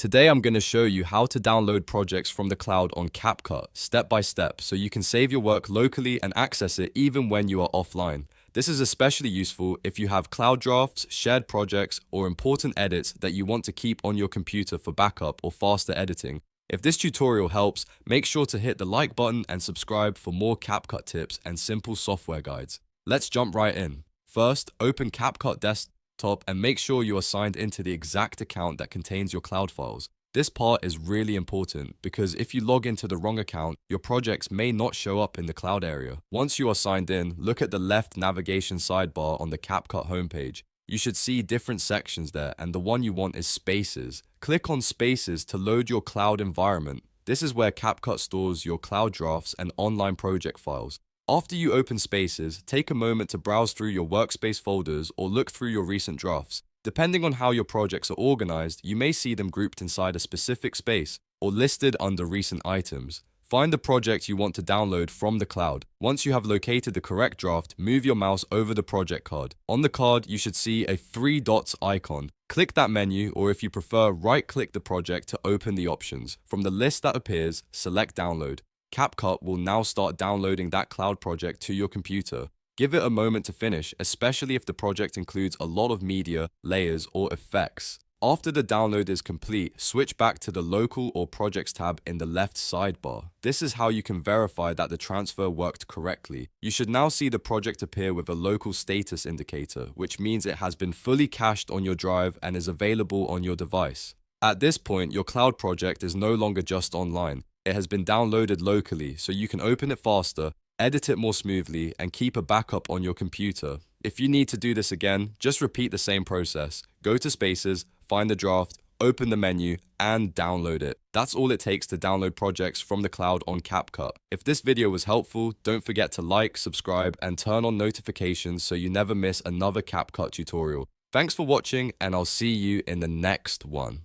Today I'm going to show you how to download projects from the cloud on CapCut, step by step, so you can save your work locally and access it even when you are offline. This is especially useful if you have cloud drafts, shared projects, or important edits that you want to keep on your computer for backup or faster editing. If this tutorial helps, make sure to hit the like button and subscribe for more CapCut tips and simple software guides. Let's jump right in. First, open CapCut Desktop and make sure you are signed into the exact account that contains your cloud files. This part is really important because if you log into the wrong account, your projects may not show up in the cloud area. Once you are signed in, look at the left navigation sidebar on the CapCut homepage. You should see different sections there, and the one you want is Spaces. Click on Spaces to load your cloud environment. This is where CapCut stores your cloud drafts and online project files. After you open Spaces, take a moment to browse through your Workspace folders or look through your recent drafts. Depending on how your projects are organized, you may see them grouped inside a specific space or listed under recent items. Find the project you want to download from the cloud. Once you have located the correct draft, move your mouse over the project card. On the card, you should see a 3 dots icon. Click that menu, or if you prefer, right-click the project to open the options. From the list that appears, select Download. CapCut will now start downloading that cloud project to your computer. Give it a moment to finish, especially if the project includes a lot of media, layers, or effects. After the download is complete, switch back to the Local or Projects tab in the left sidebar. This is how you can verify that the transfer worked correctly. You should now see the project appear with a local status indicator, which means it has been fully cached on your drive and is available on your device. At this point, your cloud project is no longer just online. It has been downloaded locally, so you can open it faster, edit it more smoothly, and keep a backup on your computer. If you need to do this again, just repeat the same process. Go to Spaces, find the draft, open the menu, and download it. That's all it takes to download projects from the cloud on CapCut. If this video was helpful, don't forget to like, subscribe, and turn on notifications so you never miss another CapCut tutorial. Thanks for watching, and I'll see you in the next one.